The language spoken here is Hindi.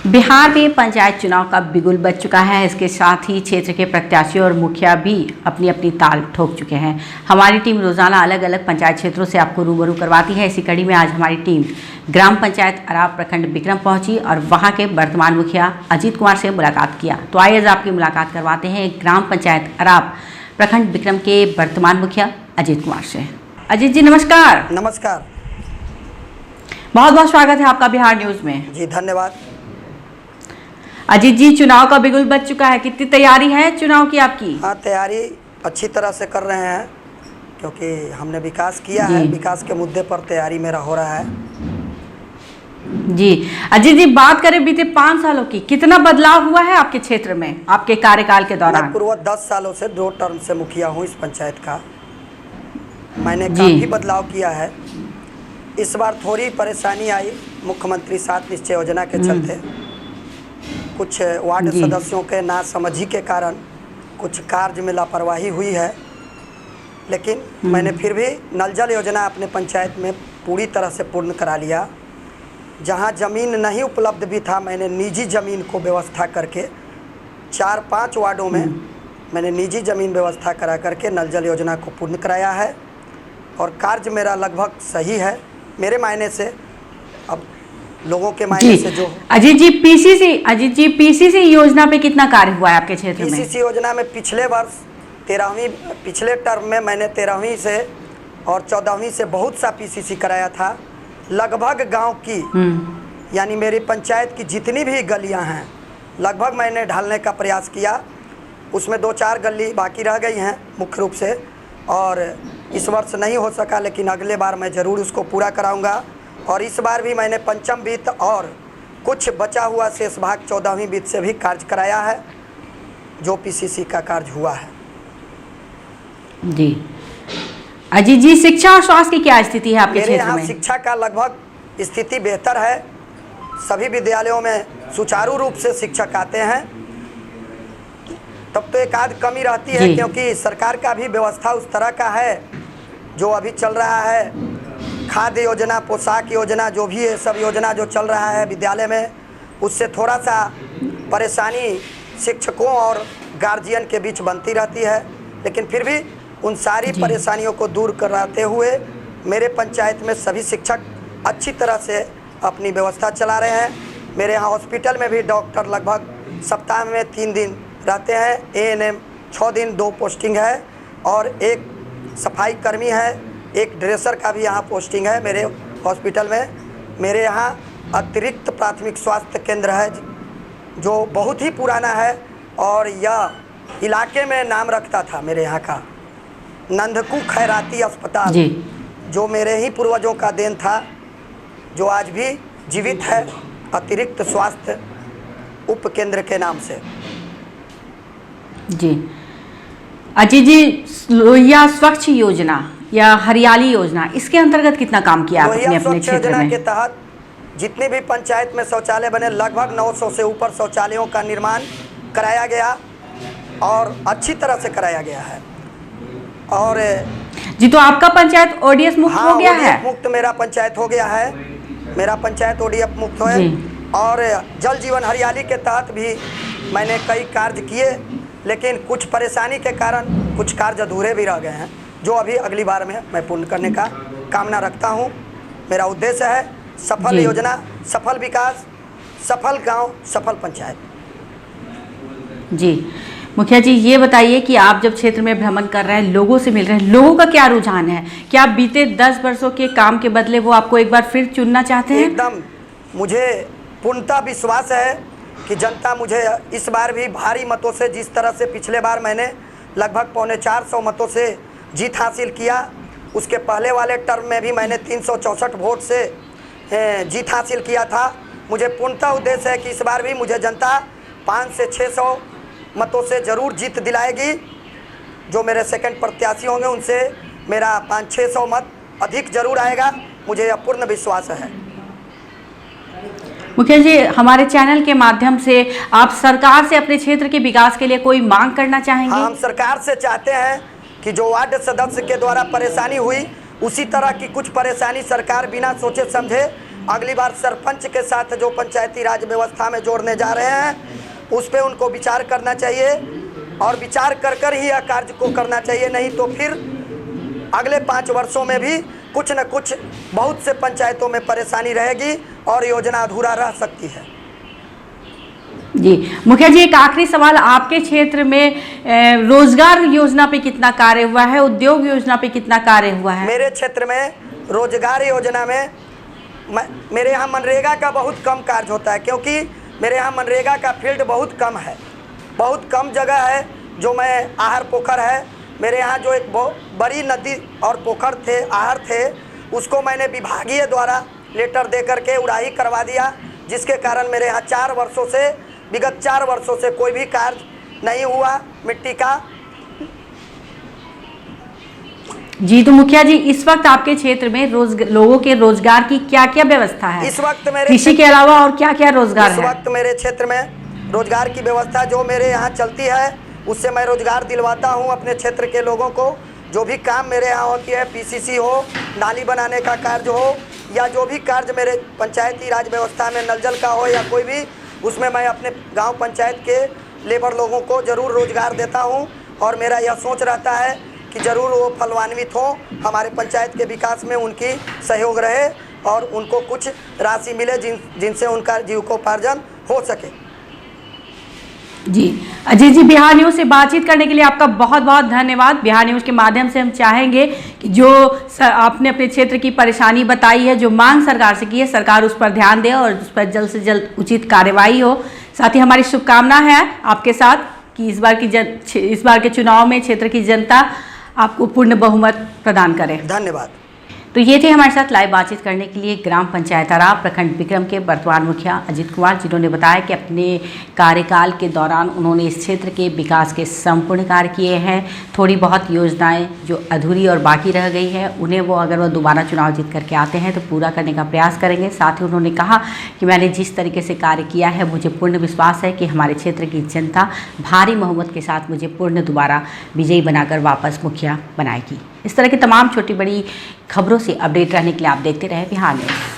बिहार में पंचायत चुनाव का बिगुल बज चुका है। इसके साथ ही क्षेत्र के प्रत्याशी और मुखिया भी अपनी अपनी ताल ठोक चुके हैं। हमारी टीम रोजाना अलग अलग पंचायत क्षेत्रों से आपको रूबरू करवाती है। इसी कड़ी में आज हमारी टीम ग्राम पंचायत अराब प्रखंड बिक्रम पहुंची और वहां के वर्तमान मुखिया अजीत कुमार से मुलाकात किया। तो आइए आज आपकी मुलाकात करवाते हैं ग्राम पंचायत अराब प्रखंड बिक्रम के वर्तमान मुखिया अजीत कुमार से। अजीत जी नमस्कार। नमस्कार। बहुत बहुत स्वागत है आपका बिहार न्यूज में। जी धन्यवाद। अजीत जी, चुनाव का बिगुल बज चुका है, कितनी तैयारी है चुनाव की आपकी? हाँ, तैयारी अच्छी तरह से कर रहे हैं क्योंकि हमने विकास किया है। विकास के मुद्दे पर तैयारी मेरा हो रहा है। जी अजीत जी, बात करें बीते 5 सालों की, कितना बदलाव हुआ है आपके क्षेत्र में आपके कार्यकाल के दौरान? मैं पूर्व 10 सालों से 2 टर्म से मुखिया हूँ इस पंचायत का। मैंने काफ़ी बदलाव किया है। इस बार थोड़ी परेशानी आई मुख्यमंत्री 7 निश्चय योजना के चलते। कुछ वार्ड सदस्यों के नासमझी के कारण कुछ कार्य में लापरवाही हुई है, लेकिन मैंने फिर भी नल जल योजना अपने पंचायत में पूरी तरह से पूर्ण करा लिया। जहां ज़मीन नहीं उपलब्ध भी था, मैंने निजी ज़मीन को व्यवस्था करके 4-5 वार्डों में मैंने निजी ज़मीन व्यवस्था करा करके नल जल योजना को पूर्ण कराया है और कार्य मेरा लगभग सही है मेरे मायने से। अब लोगों के मायने से जो अजीत जी पीसीसी योजना पे कितना कार्य हुआ है आपके क्षेत्र में? पीसीसी योजना में पिछले वर्ष 13वीं पिछले टर्म में मैंने 13वीं से और 14वीं से बहुत सा पीसीसी कराया था। लगभग गांव की यानी मेरी पंचायत की जितनी भी गलियां हैं लगभग मैंने ढालने का प्रयास किया। उसमें 2-4 गली बाकी रह गई हैं मुख्य रूप से, और इस वर्ष नहीं हो सका, लेकिन अगले बार मैं ज़रूर उसको पूरा कराऊंगा। और इस बार भी मैंने पंचम वित्त और कुछ बचा हुआ शेष भाग 14वीं वित्त से भी कार्य कराया है, जो पीसीसी का कार्य हुआ है। जी अजीत जी, शिक्षा और स्वास्थ्य की क्या स्थिति है आपके क्षेत्र में? मेरे यहाँ शिक्षा का लगभग स्थिति बेहतर है। सभी विद्यालयों में सुचारू रूप से शिक्षक आते हैं। तब तो एक आध कमी रहती है क्योंकि सरकार का भी व्यवस्था उस तरह का है जो अभी चल रहा है। खाद्य योजना, पोशाक योजना, जो भी है सब योजना जो चल रहा है विद्यालय में, उससे थोड़ा सा परेशानी शिक्षकों और गार्जियन के बीच बनती रहती है। लेकिन फिर भी उन सारी परेशानियों को दूर कराते हुए मेरे पंचायत में सभी शिक्षक अच्छी तरह से अपनी व्यवस्था चला रहे हैं। मेरे यहाँ हॉस्पिटल में भी डॉक्टर लगभग सप्ताह में 3 दिन रहते हैं। एएनएम 6 दिन 2 पोस्टिंग है और एक सफाई कर्मी है, एक ड्रेसर का भी यहाँ पोस्टिंग है मेरे हॉस्पिटल में। मेरे यहाँ अतिरिक्त प्राथमिक स्वास्थ्य केंद्र है जो बहुत ही पुराना है और यह इलाके में नाम रखता था मेरे यहाँ का। नंदकू खैराती अस्पताल जो मेरे ही पूर्वजों का देन था, जो आज भी जीवित है, अतिरिक्त स्वास्थ्य उप केंद्र के नाम से। जी अजीत जी, लोहिया स्वच्छ योजना या हरियाली योजना, इसके अंतर्गत कितना काम किया आपने अपने क्षेत्र में? के तहत जितने भी पंचायत में शौचालय बने लगभग 900 से ऊपर शौचालयों का निर्माण कराया गया और अच्छी तरह से कराया गया है। और जी, तो आपका पंचायत ओडीएफ मुक्त हो गया है? मुक्त मेरा पंचायत हो गया है। मेरा पंचायत ओडीएफ मुक्त है। और जल जीवन हरियाली के तहत भी मैंने कई कार्य किए, लेकिन कुछ परेशानी के कारण कुछ कार्य अधूरे भी रह गए हैं, जो अभी अगली बार में मैं पूर्ण करने का कामना रखता हूं। मेरा उद्देश्य है सफल योजना, सफल विकास, सफल गांव, सफल पंचायत। जी मुखिया जी, ये बताइए कि आप जब क्षेत्र में भ्रमण कर रहे हैं, लोगों से मिल रहे हैं, लोगों का क्या रुझान है? क्या आप बीते 10 वर्षों के काम के बदले वो आपको एक बार फिर चुनना चाहते हैं? एकदम, मुझे पूर्णतः विश्वास है कि जनता मुझे इस बार भी भारी मतों से, जिस तरह से पिछले बार मैंने लगभग 450 मतों से जीत हासिल किया, उसके पहले वाले टर्म में भी मैंने 364 वोट से जीत हासिल किया था। मुझे पूर्णतः उद्देश्य है कि इस बार भी मुझे जनता 500 से 600 मतों से ज़रूर जीत दिलाएगी। जो मेरे सेकंड प्रत्याशी होंगे उनसे मेरा 500-600 मत अधिक जरूर आएगा, मुझे यह पूर्ण विश्वास है। मुखिया जी, हमारे चैनल के माध्यम से आप सरकार से अपने क्षेत्र के विकास के लिए कोई मांग करना चाहेंगे? हाँ, हम सरकार से चाहते हैं कि जो वार्ड सदस्य के द्वारा परेशानी हुई, उसी तरह की कुछ परेशानी सरकार बिना सोचे समझे अगली बार सरपंच के साथ जो पंचायती राज व्यवस्था में जोड़ने जा रहे हैं उस पर उनको विचार करना चाहिए और विचार कर ही यह कार्य को करना चाहिए। नहीं तो फिर अगले 5 वर्षों में भी कुछ न कुछ बहुत से पंचायतों में परेशानी रहेगी और योजना अधूरा रह सकती है। जी मुखिया जी, एक आखिरी सवाल, आपके क्षेत्र में रोजगार योजना पे कितना कार्य हुआ है, उद्योग योजना पे कितना कार्य हुआ है? मेरे क्षेत्र में रोजगार योजना में मेरे यहाँ मनरेगा का बहुत कम कार्य होता है, क्योंकि मेरे यहाँ मनरेगा का फील्ड बहुत कम है, बहुत कम जगह है। जो मैं आहर पोखर है मेरे यहाँ, जो एक बहुत बड़ी नदी और पोखर थे, आहर थे, उसको मैंने विभागीय द्वारा लेटर दे करके उड़ाही करवा दिया, जिसके कारण मेरे यहाँ विगत 4 वर्षों से कोई भी कार्य नहीं हुआ मिट्टी का। जी तो मुखिया जी, इस वक्त आपके क्षेत्र में लोगों के रोजगार की क्या क्या व्यवस्था है? इस वक्त मेरे कृषि के अलावा और क्या क्या रोजगार है? इस वक्त मेरे क्षेत्र में रोजगार की व्यवस्था जो मेरे यहाँ चलती है उससे मैं रोजगार दिलवाता हूँ अपने क्षेत्र के लोगों को। जो भी काम मेरे यहाँ होती है, पीसीसी हो, नाली बनाने का कार्य हो, या जो भी कार्य मेरे पंचायती राज व्यवस्था में नल जल का हो या कोई भी, उसमें मैं अपने गांव पंचायत के लेबर लोगों को ज़रूर रोजगार देता हूं। और मेरा यह सोच रहता है कि ज़रूर वो फलवान्वित हों, हमारे पंचायत के विकास में उनकी सहयोग रहे और उनको कुछ राशि मिले जिनसे उनका जीविकोपार्जन हो सके। जी अजय जी, बिहार न्यूज़ से बातचीत करने के लिए आपका बहुत बहुत धन्यवाद। बिहार न्यूज़ के माध्यम से हम चाहेंगे कि जो आपने अपने क्षेत्र की परेशानी बताई है, जो मांग सरकार से की है, सरकार उस पर ध्यान दे और उस पर जल्द से जल्द उचित कार्रवाई हो। साथ ही हमारी शुभकामना है आपके साथ कि इस बार के चुनाव में क्षेत्र की जनता आपको पूर्ण बहुमत प्रदान करे। धन्यवाद। तो ये थे हमारे साथ लाइव बातचीत करने के लिए ग्राम पंचायत अराह प्रखंड विक्रम के वर्तमान मुखिया अजित कुमार, जिन्होंने बताया कि अपने कार्यकाल के दौरान उन्होंने इस क्षेत्र के विकास के संपूर्ण कार्य किए हैं। थोड़ी बहुत योजनाएं जो अधूरी और बाकी रह गई है उन्हें वो अगर वो दोबारा चुनाव जीत करके आते हैं तो पूरा करने का प्रयास करेंगे। साथ ही उन्होंने कहा कि मैंने जिस तरीके से कार्य किया है मुझे पूर्ण विश्वास है कि हमारे क्षेत्र की जनता भारी बहुमत के साथ मुझे पूर्ण दोबारा विजयी बनाकर वापस मुखिया बनाएगी। इस तरह की तमाम छोटी बड़ी खबरों से अपडेट रहने के लिए आप देखते रहे बिहार न्यूज़।